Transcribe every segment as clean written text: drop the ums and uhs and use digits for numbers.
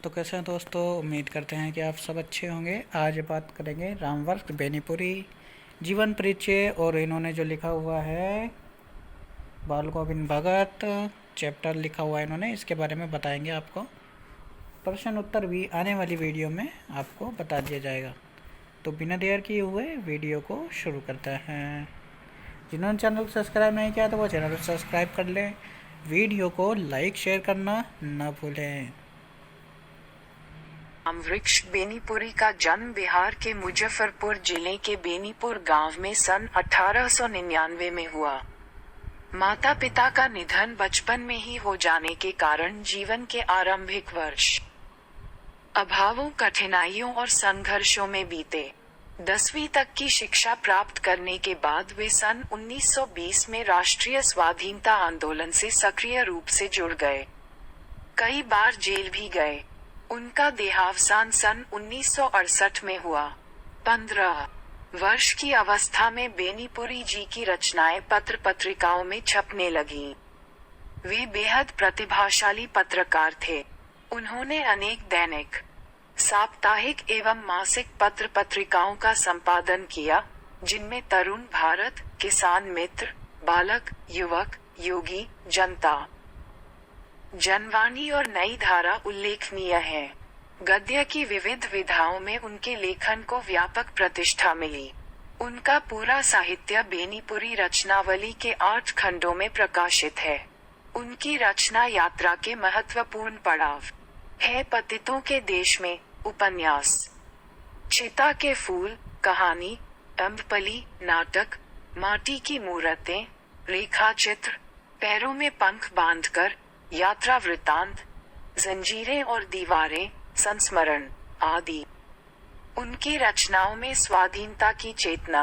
तो कैसे हैं दोस्तों, उम्मीद करते हैं कि आप सब अच्छे होंगे। आज बात करेंगे रामवर्क बेनीपुरी जीवन परिचय और इन्होंने जो लिखा हुआ है बाल गोविंद भगत चैप्टर लिखा हुआ है इन्होंने, इसके बारे में बताएंगे आपको। प्रश्न उत्तर भी आने वाली वीडियो में आपको बता दिया जाएगा। तो बिना देर किए हुए वीडियो को शुरू करते हैं। जिन्होंने चैनल को सब्सक्राइब नहीं किया तो वो चैनल को सब्सक्राइब कर लें। वीडियो को लाइक शेयर करना न भूलें। रामवृक्ष बेनीपुरी का जन्म बिहार के मुजफ्फरपुर जिले के बेनीपुर गांव में सन 1899 में हुआ। माता पिता का निधन बचपन में ही हो जाने के कारण जीवन के आरंभिक वर्ष अभावों, कठिनाइयों और संघर्षों में बीते। 10वीं तक की शिक्षा प्राप्त करने के बाद वे सन 1920 में राष्ट्रीय स्वाधीनता आंदोलन से सक्रिय रूप से जुड़ गए। कई बार जेल भी गए। उनका देहावसान सन 1968 में हुआ। 15 वर्ष की अवस्था में बेनीपुरी जी की रचनाएं पत्र पत्रिकाओं में छपने लगीं। वे बेहद प्रतिभाशाली पत्रकार थे। उन्होंने अनेक दैनिक, साप्ताहिक एवं मासिक पत्र पत्रिकाओं का संपादन किया, जिनमें तरुण भारत, किसान मित्र, बालक, युवक, योगी, जनता, जनवाणी और नई धारा उल्लेखनीय है। गद्य की विविध विधाओं में उनके लेखन को व्यापक प्रतिष्ठा मिली। उनका पूरा साहित्य बेनीपुरी रचनावली के 8 खंडों में प्रकाशित है। उनकी रचना यात्रा के महत्वपूर्ण पड़ाव है। पतितों के देश में उपन्यास, चिता के फूल, कहानी, अम्बपली, नाटक, माटी की मूर्तें, रेखा चित्र, पैरों में पंख बांधकर, यात्रा वृत्तांत, जंजीरें और दीवारें, संस्मरण आदि। उनकी रचनाओं में स्वाधीनता की चेतना,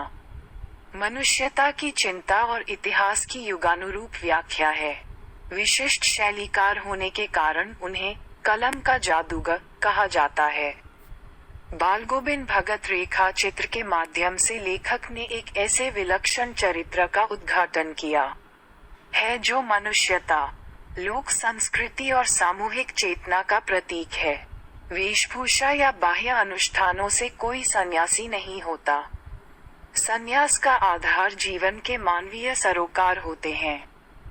मनुष्यता की चिंता और इतिहास की युगानुरूप व्याख्या है। विशिष्ट शैलीकार होने के कारण उन्हें कलम का जादूगर कहा जाता है। बाल गोविंद भगत रेखा चित्र के माध्यम से लेखक ने एक ऐसे विलक्षण चरित्र का उद्घाटन किया है जो मनुष्यता, लोक संस्कृति और सामूहिक चेतना का प्रतीक है। वेशभूषा या बाह्य अनुष्ठानों से कोई सन्यासी नहीं होता। सन्यास का आधार जीवन के मानवीय सरोकार होते हैं।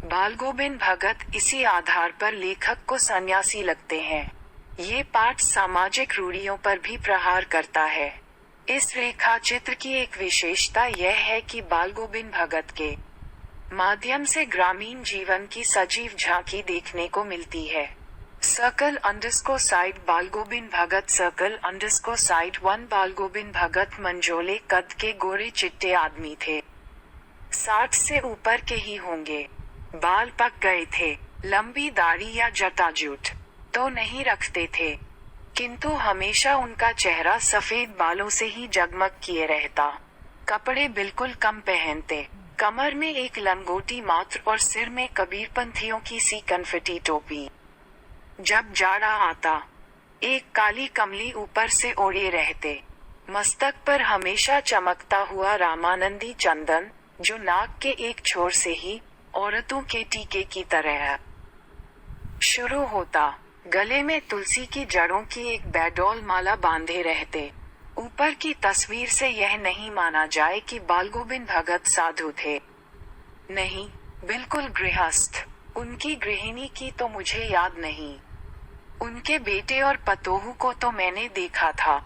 बाल गोविंद भगत इसी आधार पर लेखक को सन्यासी लगते हैं। ये पाठ सामाजिक रूढ़ियों पर भी प्रहार करता है। इस रेखा चित्र की एक विशेषता यह है कि बाल गोविंद भगत के माध्यम से ग्रामीण जीवन की सजीव झांकी देखने को मिलती है। सर्कल अंडरस्कोर साइड बाल गोविंद भगत, सर्कल अंडरस्कोर साइड 1 बाल गोविंद भगत मंझोले कद के गोरे चिट्टे आदमी थे। 60 से ऊपर के ही होंगे। बाल पक गए थे। लंबी दाढ़ी या जटाजूट तो नहीं रखते थे, किंतु हमेशा उनका चेहरा सफेद बालों से ही जगमग किए रहता। कपड़े बिल्कुल कम पहनते। कमर में एक लंगोटी मात्र और सिर में कबीरपंथियों की सी कनफटी टोपी। जब जाड़ा आता, एक काली कमली ऊपर से ओढ़े रहते। मस्तक पर हमेशा चमकता हुआ रामानंदी चंदन, जो नाक के एक छोर से ही औरतों के टीके की तरह शुरू होता। गले में तुलसी की जड़ों की एक बैडोल माला बांधे रहते। ऊपर की तस्वीर से यह नहीं माना जाए कि बाल गोविंद भगत साधु थे। नहीं, बिल्कुल गृहस्थ। उनकी गृहिणी की तो मुझे याद नहीं। उनके बेटे और पतोहू को तो मैंने देखा था।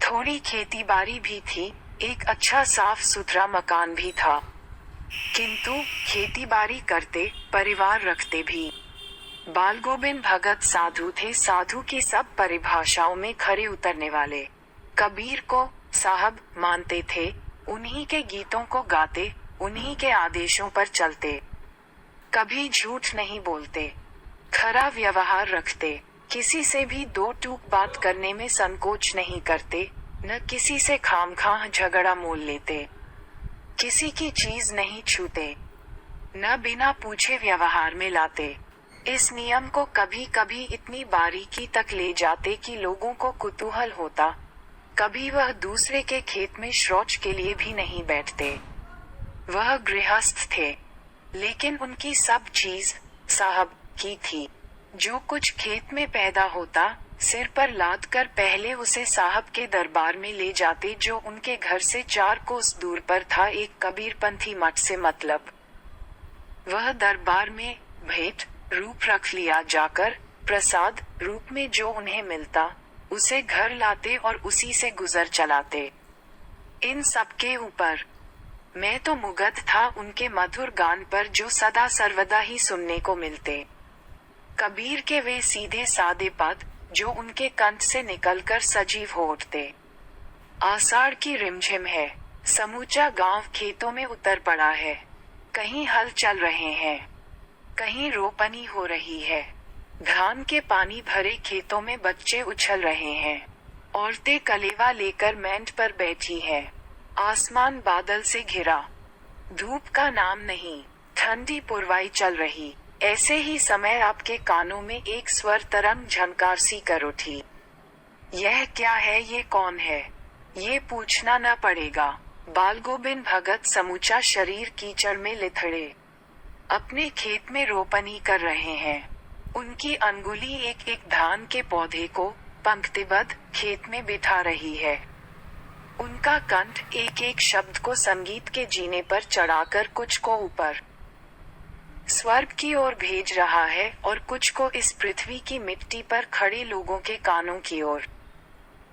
थोड़ी खेतीबाड़ी भी थी, एक अच्छा साफ सुथरा मकान भी था, किंतु खेतीबाड़ी करते, परिवार रखते भी। बाल गोविंद भगत साधु थे। साधु की सब परिभाषाओं में खरे उतरने वाले। कबीर को साहब मानते थे। उन्हीं के गीतों को गाते, उन्हीं के आदेशों पर चलते। कभी झूठ नहीं बोलते। खरा व्यवहार रखते। किसी से भी दो टूक बात करने में संकोच नहीं करते। न किसी से खामखां झगड़ा मोल लेते। किसी की चीज नहीं छूते। न बिना पूछे व्यवहार में लाते। इस नियम को कभी कभी इतनी बारीकी तक ले जाते कि लोगों को कुतूहल होता। कभी वह दूसरे के खेत में शौच के लिए भी नहीं बैठते। वह गृहस्थ थे, लेकिन उनकी सब चीज साहब की थी। जो कुछ खेत में पैदा होता, सिर पर लाद कर पहले उसे साहब के दरबार में ले जाते जो उनके घर से 4 कोस दूर पर था, एक कबीरपंथी मठ से मतलब। वह दरबार में भेंट रूप रख लिया जाकर, प्रसाद रूप में जो उन्हें मिलता उसे घर लाते और उसी से गुजर चलाते। इन सब के ऊपर मैं तो मुग्ध था उनके मधुर गान पर जो सदा सर्वदा ही सुनने को मिलते। कबीर के वे सीधे सादे पद जो उनके कंठ से निकलकर सजीव हो उठते। आषाढ़ की रिमझिम है, समूचा गांव खेतों में उतर पड़ा है। कहीं हल चल रहे हैं, कहीं रोपनी हो रही है। धान के पानी भरे खेतों में बच्चे उछल रहे हैं। औरतें कलेवा लेकर मेंढ पर बैठी हैं। आसमान बादल से घिरा, धूप का नाम नहीं, ठंडी पुरवाई चल रही। ऐसे ही समय आपके कानों में एक स्वर तरंग झनकार सी कर उठी। यह क्या है, ये कौन है, ये पूछना न पड़ेगा। बालगोविंद भगत समूचा शरीर कीचड़ में लिथड़े अपने खेत में रोपनी कर रहे हैं। उनकी अंगुली एक एक धान के पौधे को पंक्तिबद्ध खेत में बिठा रही है। उनका कंठ एक एक शब्द को संगीत के जीने पर चढ़ाकर कुछ को ऊपर स्वर्ग की ओर भेज रहा है और कुछ को इस पृथ्वी की मिट्टी पर खड़े लोगों के कानों की ओर।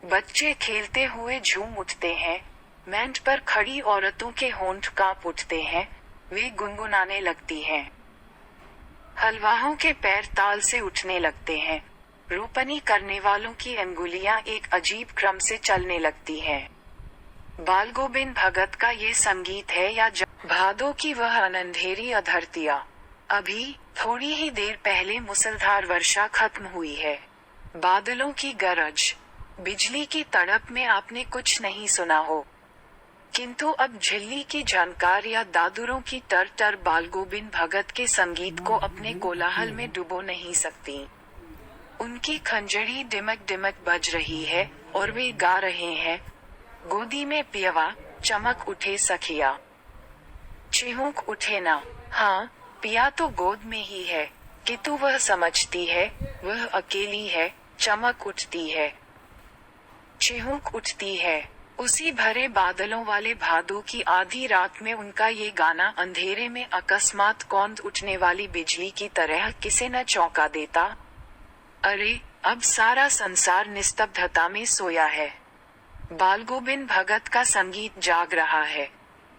बच्चे खेलते हुए झूम उठते हैं, मेंढ पर खड़ी औरतों के होंठ कांप उठते हैं, वे गुनगुनाने लगती हैं। हलवाहों के पैर ताल से उठने लगते हैं। रोपनी करने वालों की अंगुलियां एक अजीब क्रम से चलने लगती हैं। बालगोविंद भगत का ये संगीत है या भादों की वह अनंधेरी अधरतिया। अभी थोड़ी ही देर पहले मूसलधार वर्षा खत्म हुई है। बादलों की गरज, बिजली की तड़प में आपने कुछ नहीं सुना हो, किंतु अब झिल्ली की झनकार या दादुरों की टर टर बालगोविंद भगत के संगीत को अपने कोलाहल में डुबो नहीं सकती। उनकी खंजरी डिमक डिमक बज रही है और वे गा रहे हैं, गोदी में पियवा चमक उठे सखिया, चिहुक उठे ना। हाँ, पिया तो गोद में ही है, किंतु वह समझती है वह अकेली है। चमक उठती है, चिहुक उठती है। उसी भरे बादलों वाले भादों की आधी रात में उनका ये गाना अंधेरे में अकस्मात कौंध उठने वाली बिजली की तरह किसे न चौंका देता। अरे, अब सारा संसार निस्तब्धता में सोया है। बालगोविंद भगत का संगीत जाग रहा है,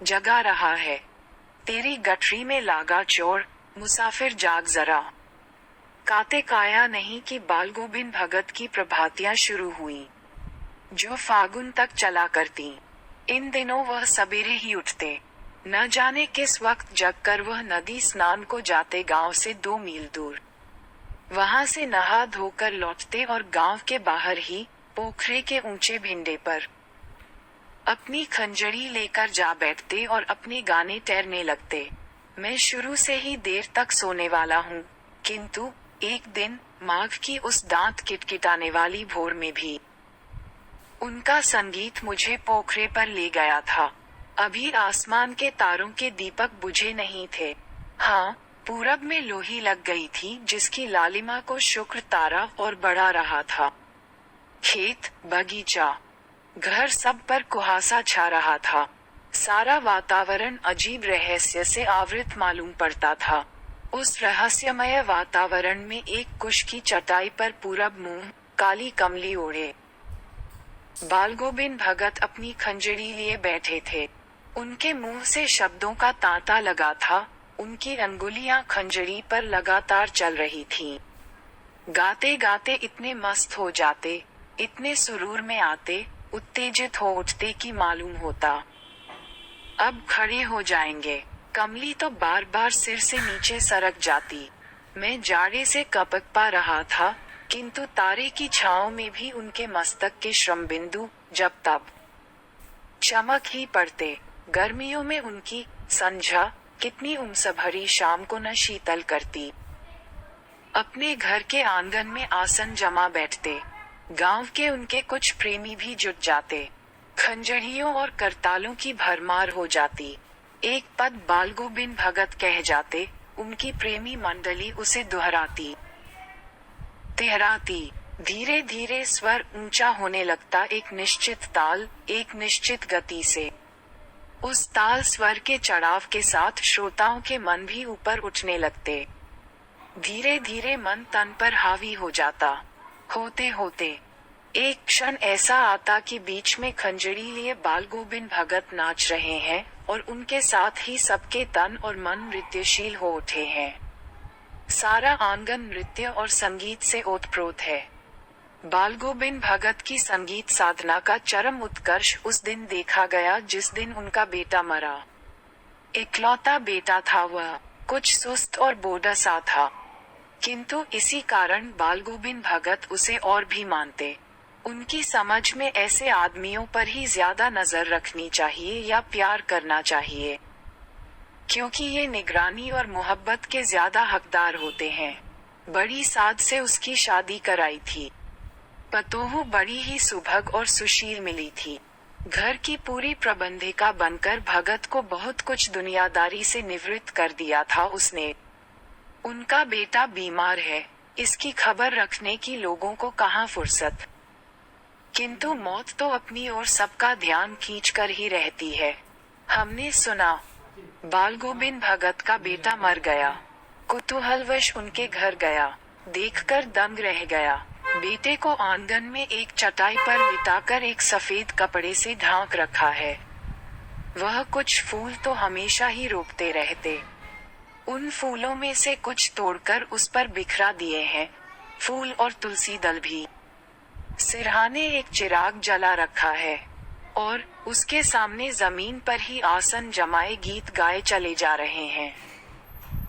जगा रहा है। तेरी गठरी में लागा चोर, मुसाफिर जाग जरा। काते काया नहीं कि बालगोविंद भगत की प्रभातियां शुरू हुई, जो फागुन तक चला करती। इन दिनों वह सवेरे ही उठते, न जाने किस वक्त जगकर वह नदी स्नान को जाते गांव से 2 मील दूर। वहां से नहा धोकर लौटते और गांव के बाहर ही पोखरे के ऊंचे भिंडे पर अपनी खंजरी लेकर जा बैठते और अपने गाने तैरने लगते। मैं शुरू से ही देर तक सोने वाला हूँ, किंतु एक दिन माघ की उस दांत किटकिटाने वाली भोर में भी उनका संगीत मुझे पोखरे पर ले गया था। अभी आसमान के तारों के दीपक बुझे नहीं थे। हाँ, पूरब में लोही लग गई थी जिसकी लालिमा को शुक्र तारा और बढ़ा रहा था। खेत, बगीचा, घर सब पर कुहासा छा रहा था। सारा वातावरण अजीब रहस्य से आवृत मालूम पड़ता था। उस रहस्यमय वातावरण में एक कुश की चटाई पर पूरब मुंह काली कमली ओढ़े बालगोविंद भगत अपनी खंजरी लिए बैठे थे। उनके मुंह से शब्दों का तांता लगा था। उनकी अंगुलियां खंजरी पर लगातार चल रही थीं। गाते गाते इतने मस्त हो जाते, इतने सुरूर में आते, उत्तेजित हो उठते कि मालूम होता अब खड़े हो जाएंगे। कमली तो बार बार सिर से नीचे सरक जाती। मैं जाड़े से कपक पा रहा था, किंतु तारे की छांव में भी उनके मस्तक के श्रम बिंदु जब तब चमक ही पड़ते। गर्मियों में उनकी संझा कितनी उमस भरी शाम को न शीतल करती। अपने घर के आंगन में आसन जमा बैठते। गांव के उनके कुछ प्रेमी भी जुट जाते। खंजरियों और करतालों की भरमार हो जाती। एक पद बालगोविंद भगत कह जाते, उनकी प्रेमी मंडली उसे दोहराती, तिहराती। धीरे धीरे स्वर ऊंचा होने लगता, एक निश्चित ताल, एक निश्चित गति से। उस ताल स्वर के चढ़ाव के साथ श्रोताओं के मन भी ऊपर उठने लगते। धीरे धीरे मन तन पर हावी हो जाता। होते होते एक क्षण ऐसा आता कि बीच में खंजरी लिए बाल गोविंद भगत नाच रहे हैं और उनके साथ ही सबके तन और मन नृत्यशील हो उठे हैं। सारा आंगन नृत्य और संगीत से ओतप्रोत है। बाल गोविंद भगत की संगीत साधना का चरम उत्कर्ष उस दिन देखा गया जिस दिन उनका बेटा मरा। इकलौता बेटा था वह, कुछ सुस्त और बोढ़ा सा था, किंतु इसी कारण बाल गोविंद भगत उसे और भी मानते। उनकी समझ में ऐसे आदमियों पर ही ज्यादा नजर रखनी चाहिए या प्यार करना चाहिए, क्योंकि ये निगरानी और मोहब्बत के ज्यादा हकदार होते हैं। बड़ी साध से उसकी शादी कराई थी। पतोहू बड़ी ही सुभग और सुशील मिली थी। घर की पूरी प्रबंधिका बनकर भगत को बहुत कुछ दुनियादारी से निवृत्त कर दिया था उसने। उनका बेटा बीमार है, इसकी खबर रखने की लोगों को कहाँ फुर्सत। किंतु मौत तो अपनी ओर सबका ध्यान खींचकर ही रहती है। हमने सुना बाल गोविंद भगत का बेटा मर गया। कुतूहलवश उनके घर गया, देखकर दंग रह गया। बेटे को आंगन में एक चटाई पर लिटाकर एक सफेद कपड़े से ढांक रखा है। वह कुछ फूल तो हमेशा ही रोकते रहते। उन फूलों में से कुछ तोड़कर उस पर बिखरा दिए हैं, फूल और तुलसी दल भी। सिरहाने एक चिराग जला रखा है और उसके सामने जमीन पर ही आसन जमाए गीत गाए चले जा रहे हैं।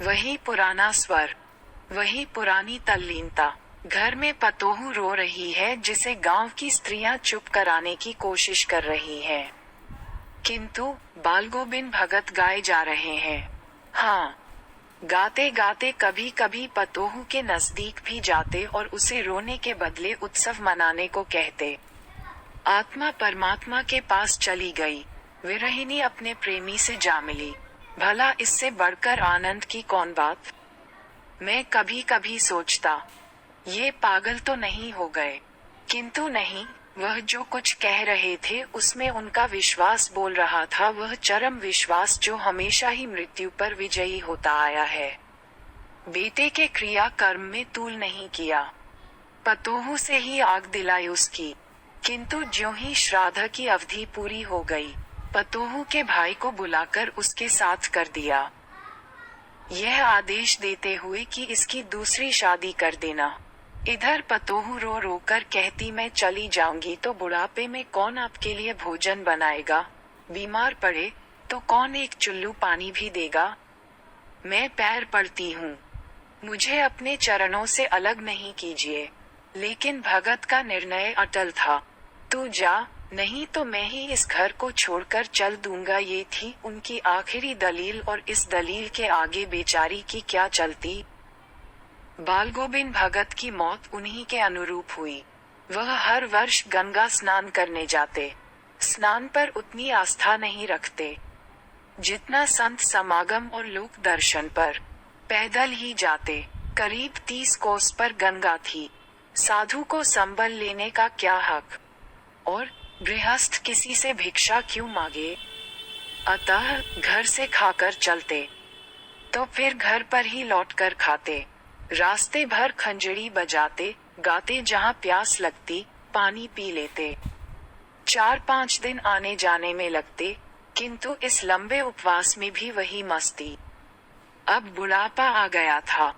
वही पुराना स्वर, वही पुरानी तल्लीनता। घर में पतोहू रो रही है जिसे गांव की स्त्रियां चुप कराने की कोशिश कर रही हैं। किंतु बाल गोविंद भगत गाए जा रहे हैं। हाँ, गाते गाते कभी कभी पतोहू के नजदीक भी जाते और उसे रोने के बदले उत्सव मनाने को कहते। आत्मा परमात्मा के पास चली गई, विरहिणी अपने प्रेमी से जा मिली। भला इससे बढ़कर आनंद की कौन बात। मैं कभी कभी सोचता, ये पागल तो नहीं हो गए, किंतु नहीं, वह जो कुछ कह रहे थे उसमें उनका विश्वास बोल रहा था, वह चरम विश्वास जो हमेशा ही मृत्यु पर विजयी होता आया है। बेटे के क्रिया कर्म में तूल नहीं किया, पतोहू से ही आग दिलाई उसकी। किंतु ज्यों ही श्राद्ध की अवधि पूरी हो गई, पतोहू के भाई को बुलाकर उसके साथ कर दिया, यह आदेश देते हुए कि इसकी दूसरी शादी कर देना। इधर पतोहू रो रो कर कहती, मैं चली जाऊंगी तो बुढ़ापे में कौन आपके लिए भोजन बनाएगा, बीमार पड़े तो कौन एक चुल्लू पानी भी देगा। मैं पैर पड़ती हूँ, मुझे अपने चरणों से अलग नहीं कीजिए। लेकिन भगत का निर्णय अटल था। तू जा, नहीं तो मैं ही इस घर को छोड़कर चल दूंगा। ये थी उनकी आखिरी दलील और इस दलील के आगे बेचारी की क्या चलती। बाल गोविंद भगत की मौत उन्हीं के अनुरूप हुई। वह हर वर्ष गंगा स्नान करने जाते। स्नान पर उतनी आस्था नहीं रखते जितना संत समागम और लोक दर्शन पर। पैदल ही जाते। करीब 30 कोस पर गंगा थी। साधु को संबल लेने का क्या हक, और गृहस्थ किसी से भिक्षा क्यों मांगे। अतः घर से खाकर चलते, तो फिर घर पर ही लौटकर खाते। रास्ते भर खंजरी बजाते गाते, जहाँ प्यास लगती पानी पी लेते। 4-5 दिन आने जाने में लगते, किंतु इस लंबे उपवास में भी वही मस्ती। अब बुढ़ापा आ गया था,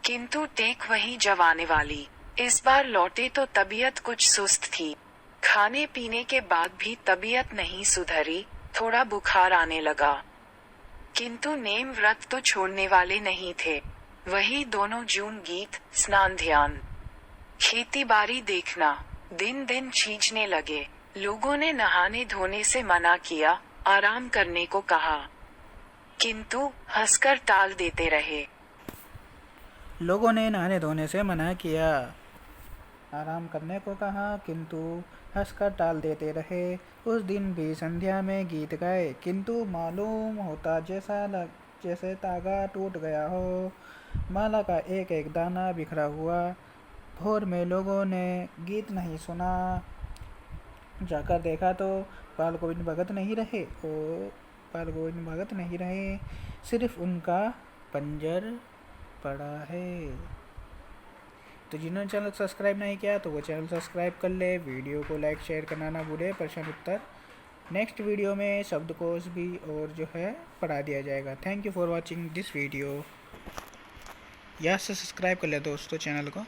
किंतु टेक वही जवाने वाली। इस बार लौटे तो तबीयत कुछ सुस्त थी। खाने पीने के बाद भी तबीयत नहीं सुधरी, थोड़ा बुखार आने लगा। किंतु नेम व्रत तो छोड़ने वाले नहीं थे। वही दोनों जून गीत, स्नान, ध्यान, खेती बाड़ी देखना दिन दिन खींचने लगे। लोगों ने नहाने धोने से मना किया, आराम करने को कहा, किंतु हंसकर टाल देते रहे। लोगों ने नहाने धोने से मना किया, आराम करने को कहा, किंतु हंसकर टाल देते रहे। उस दिन भी संध्या में गीत गाए, किंतु मालूम होता जैसे तागा टूट गया हो। माला का एक एक दाना बिखरा हुआ, भोर में लोगों ने गीत नहीं सुना, जाकर देखा तो बाल गोविंद भगत नहीं रहे, सिर्फ उनका पंजर पड़ा है। तो जिन्होंने चैनल सब्सक्राइब नहीं किया तो वो चैनल सब्सक्राइब कर ले, वीडियो को लाइक शेयर करना ना भूले। प्रश्न उत्तर नेक्स्ट वीडियो में शब्दकोश भी और जो है पढ़ा दिया जाएगा। Thank you for watching this video. यहाँ से सब्सक्राइब कर ले दोस्तों चैनल को।